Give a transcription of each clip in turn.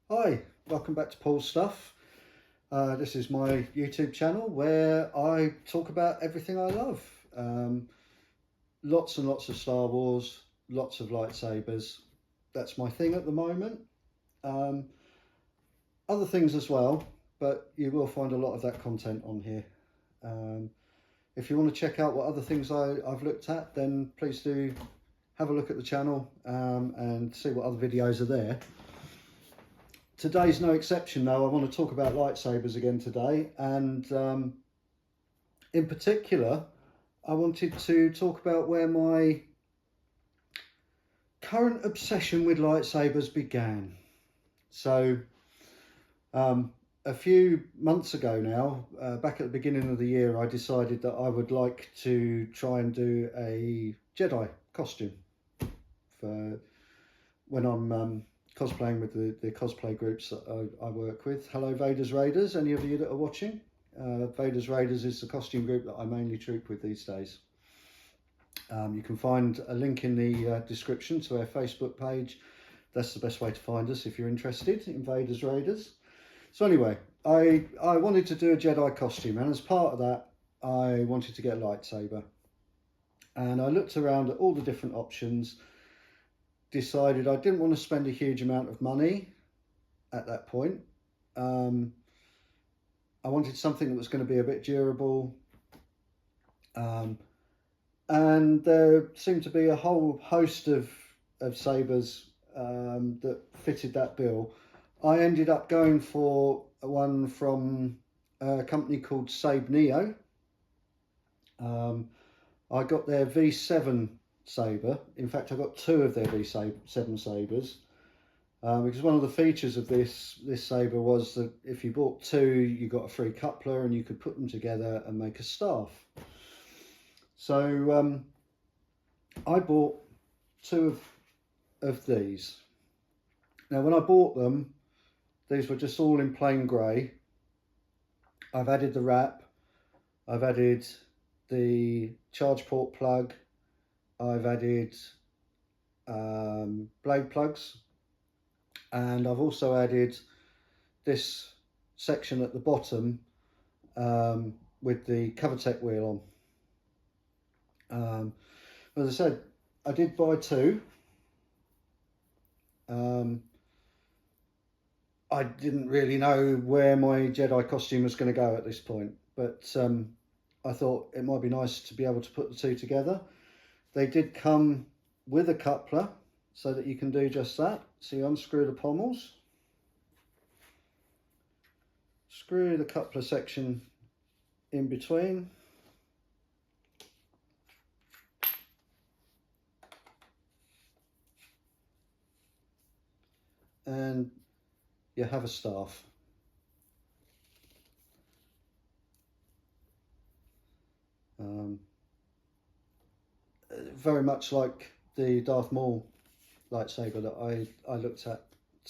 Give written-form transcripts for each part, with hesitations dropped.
Hi, welcome back to Paul's Stuff. This is my YouTube channel where I talk about everything I love. Lots and lots of Star Wars, lots of lightsabers. That's my thing at the moment. Other things as well, but you will find a lot of that content on here. If you want to check out what other things I've looked at, then please do have a look at the channel and see what other videos are there. Today's no exception though. I want to talk about lightsabers again today, and in particular I wanted to talk about where my current obsession with lightsabers began. So a few months ago now, back at the beginning of the year, I decided that I would like to try and do a Jedi costume for when I'm cosplaying with the cosplay groups that I work with. Hello Vader's Raiders, any of you that are watching. Vader's Raiders is the costume group that I mainly troop with these days. You can find a link in the description to our Facebook page. That's the best way to find us if you're interested in Vader's Raiders. So anyway, I wanted to do a Jedi costume, and as part of that I wanted to get a lightsaber. And I looked around at all the different options, decided I didn't want to spend a huge amount of money at that point. I wanted something that was going to be a bit durable, and there seemed to be a whole host of sabers that fitted that bill. I ended up going for one from a company called SabNeo. I got their V7 saber. In fact, I got two of their V7 sabers, because one of the features of this saber was that if you bought two, you got a free coupler and you could put them together and make a staff. So I bought two of these. Now when I bought them, these were just all in plain grey. I've added the wrap, I've added the charge port plug, I've added blade plugs, and I've also added this section at the bottom with the Covertech wheel on. As I said, I did buy two. I didn't really know where my Jedi costume was going to go at this point, but I thought it might be nice to be able to put the two together. They did come with a coupler so that you can do just that. So you unscrew the pommels, screw the coupler section in between, and you have a staff. Very much like the Darth Maul lightsaber that I looked at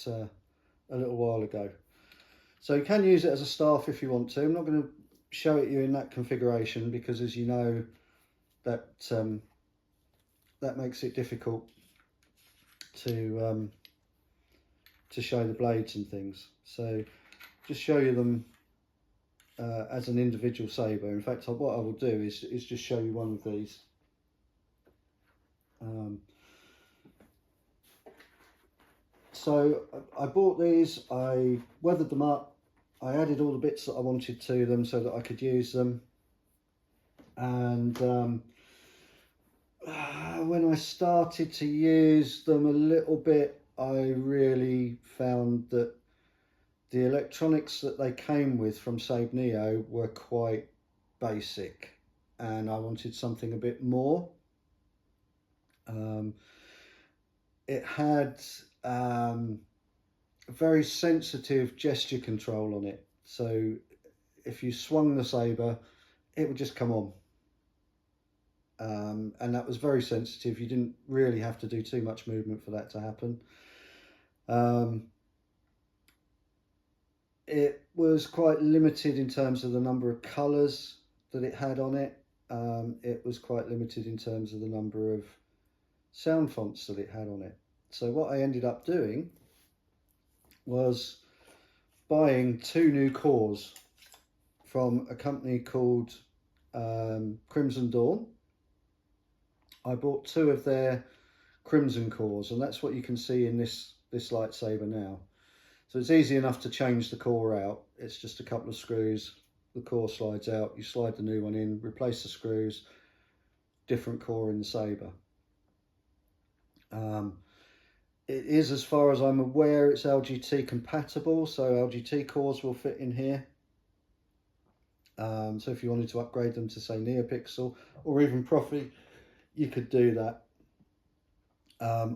a little while ago. So you can use it as a staff if you want to. I'm not going to show it you in that configuration because, as you know, that makes it difficult to show the blades and things. So just show you them as an individual saber. In fact, what I will do is just show you one of these. So I bought these, I weathered them up, I added all the bits that I wanted to them so that I could use them, and when I started to use them a little bit, I really found that the electronics that they came with from SabNeo were quite basic, and I wanted something a bit more. It had very sensitive gesture control on it, so if you swung the saber it would just come on, and that was very sensitive. You didn't really have to do too much movement for that to happen. It was quite limited in terms of the number of colours that it had on it. It was quite limited in terms of the number of sound fonts that it had on it. So what I ended up doing was buying 2 new cores from a company called Crimson Dawn. I bought 2 of their crimson cores, and that's what you can see in this lightsaber now. So it's easy enough to change the core out. It's just a couple of screws, the core slides out, you slide the new one in, replace the screws, different core in the saber. It is, as far as I'm aware, it's LGT compatible, so LGT cores will fit in here. So if you wanted to upgrade them to, say, NeoPixel or even Profi, you could do that.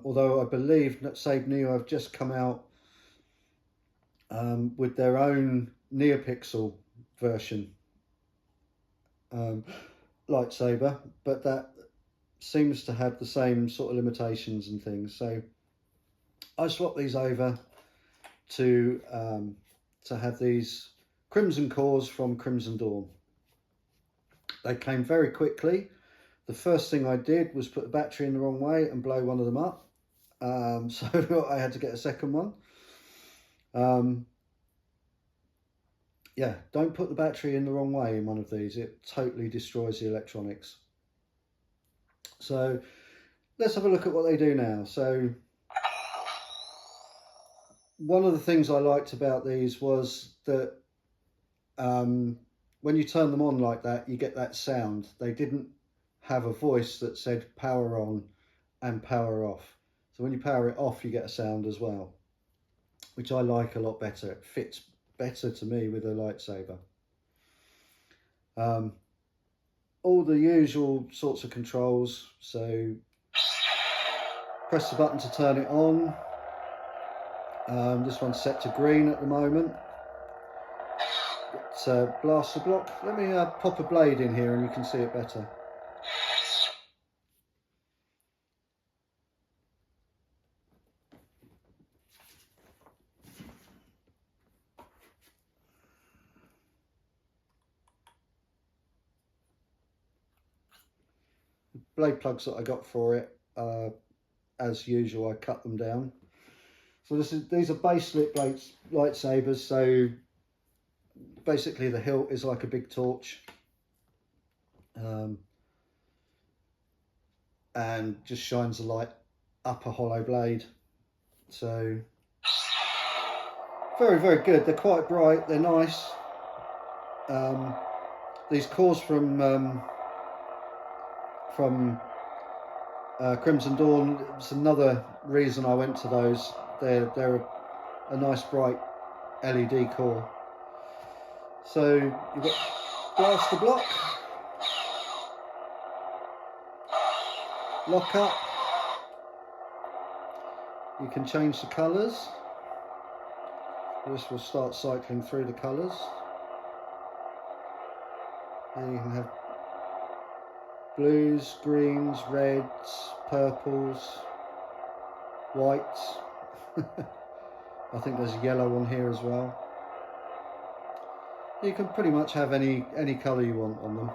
Although I believe that SabNeo have just come out with their own NeoPixel version lightsaber, but that seems to have the same sort of limitations and things. So I swapped these over to have these crimson cores from Crimson Dawn. They came very quickly. The first thing I did was put the battery in the wrong way and blow one of them up. So I had to get a second one. Yeah, don't put the battery in the wrong way in one of these. It totally destroys the electronics. So let's have a look at what they do now. So one of the things I liked about these was that when you turn them on like that, you get that sound. They didn't have a voice that said power on and power off. So when you power it off, you get a sound as well, which I like a lot better. It fits better to me with a lightsaber. All the usual sorts of controls. So press the button to turn it on. This one's set to green at the moment. It's a blaster block. Let me pop a blade in here and you can see it better. Blade plugs that I got for it, as usual, I cut them down. So these are base lit lightsabers. So basically the hilt is like a big torch, and just shines the light up a hollow blade. So very, very good. They're quite bright, they're nice. These cores from Crimson Dawn, it's another reason I went to those. They're a nice bright LED core. So you've got blaster block, lock up. You can change the colours. This will start cycling through the colours. And you can have blues, greens, reds, purples, whites. I think there's a yellow one here as well. You can pretty much have any colour you want on them.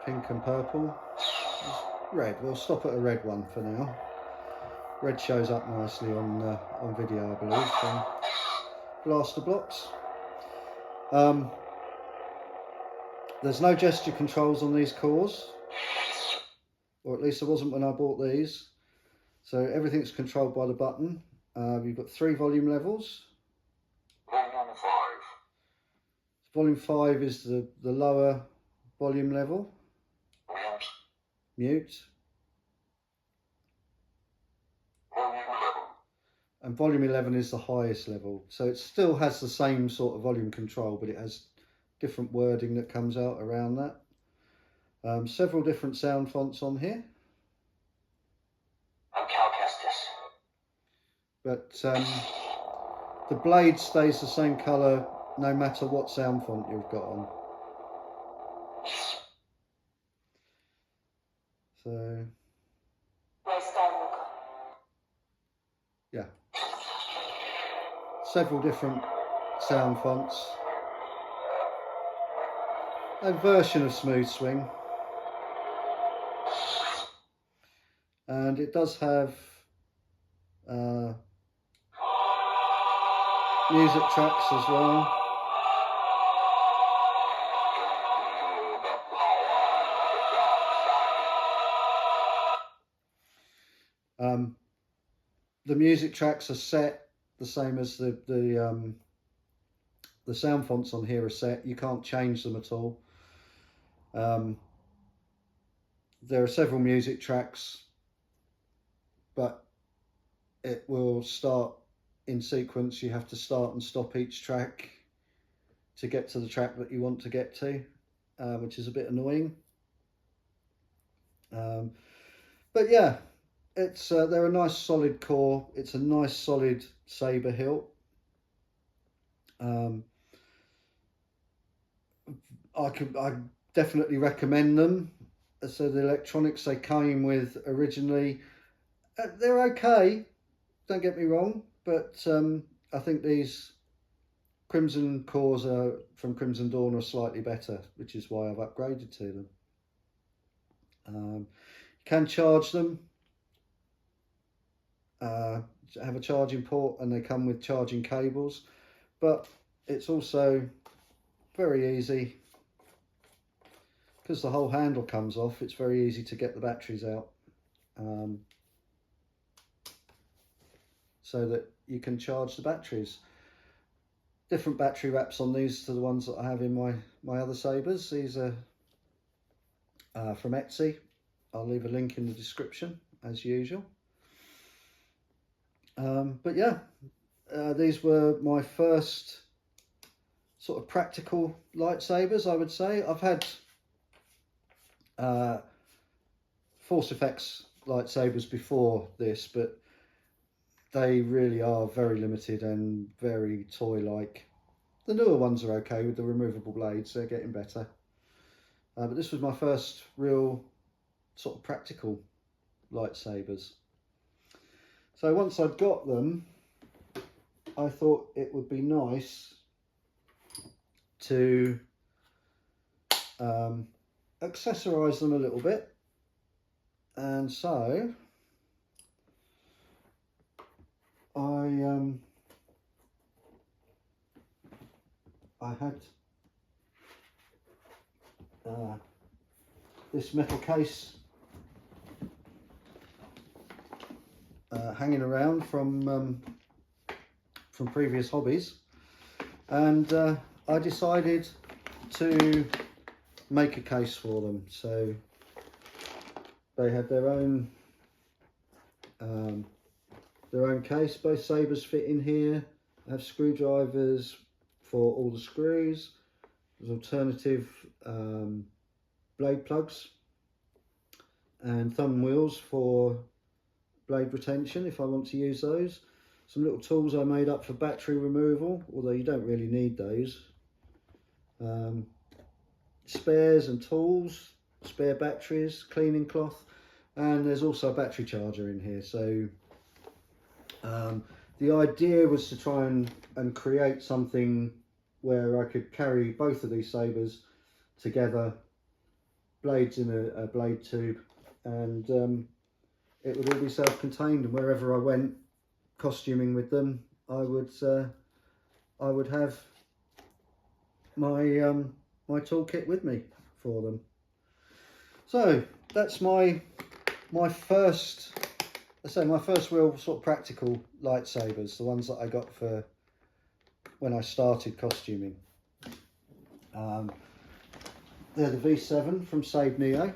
Pink and purple. Red. We'll stop at a red one for now. Red shows up nicely on video, I believe. So, blaster blocks. There's no gesture controls on these cores, or at least there wasn't when I bought these. So everything's controlled by the button. You've got 3 volume levels. Volume 5 is the lower volume level. Mute. And volume 11 is the highest level. So it still has the same sort of volume control, but it has different wording that comes out around that. Several different sound fonts on here. But the blade stays the same colour no matter what sound font you've got on. So yeah, several different sound fonts. A version of smooth swing. and it does have music tracks as well. The music tracks are set the same as the sound fonts on here are set. You can't change them at all. There are several music tracks, but it will start in sequence. You have to start and stop each track to get to the track that you want to get to, which is a bit annoying. But yeah, it's they're a nice solid core. It's a nice solid saber hilt. I definitely recommend them. So the electronics they came with originally, they're okay, don't get me wrong, but I think these Crimson cores from Crimson Dawn are slightly better, which is why I've upgraded to them. You can charge them, have a charging port, and they come with charging cables, but it's also very easy. Because the whole handle comes off, it's very easy to get the batteries out, so that you can charge the batteries. Different battery wraps on these to the ones that I have in my other sabers. These are from Etsy. I'll leave a link in the description as usual. But yeah, these were my first sort of practical lightsabers, I would say. I've had Force Effects lightsabers before this, but they really are very limited and very toy-like. The newer ones are okay with the removable blades, they're getting better. But this was my first real sort of practical lightsabers. So once I'd got them, I thought it would be nice to accessorize them a little bit, and so I had this metal case hanging around from previous hobbies, and I decided to make a case for them. So they had their own case. Both sabers fit in here. I have screwdrivers for all the screws. There's alternative blade plugs and thumb wheels for blade retention if I want to use those. Some little tools I made up for battery removal, although you don't really need those. Spares and tools, spare batteries, cleaning cloth, and there's also a battery charger in here. So the idea was to try and create something where I could carry both of these sabers together, blades in a blade tube, and it would all be self-contained, and wherever I went costuming with them, I would have my my toolkit with me for them. So that's my first, let's say my first real sort of practical lightsabers, the ones that I got for when I started costuming. They're the V7 from SabNeo,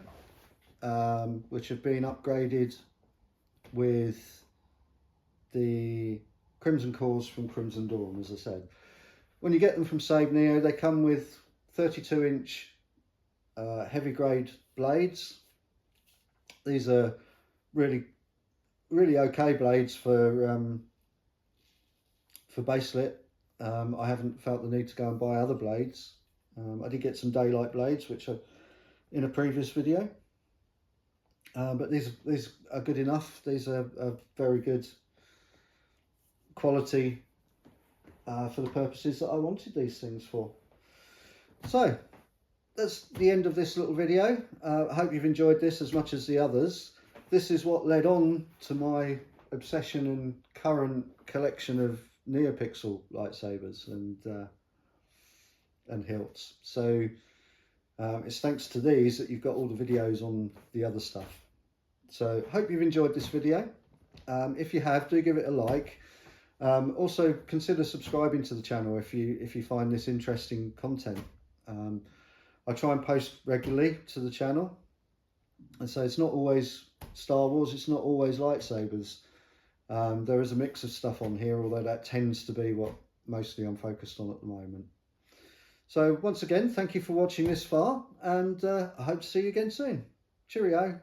which have been upgraded with the Crimson cores from Crimson Dawn, as I said. When you get them from SabNeo, they come with 32-inch heavy grade blades. These are really okay blades for baselit. I haven't felt the need to go and buy other blades. I did get some daylight blades, which are in a previous video, but these are good enough. These are very good quality for the purposes that I wanted these things for. So that's the end of this little video. I hope you've enjoyed this as much as the others. this is what led on to my obsession and current collection of NeoPixel lightsabers and hilts. So it's thanks to these that you've got all the videos on the other stuff. So hope you've enjoyed this video. If you have, do give it a like. Also consider subscribing to the channel if you find this interesting content. I try and post regularly to the channel, and so it's not always Star Wars, it's not always lightsabers. There is a mix of stuff on here, although that tends to be what mostly I'm focused on at the moment. So once again, thank you for watching this far, and I hope to see you again soon. Cheerio.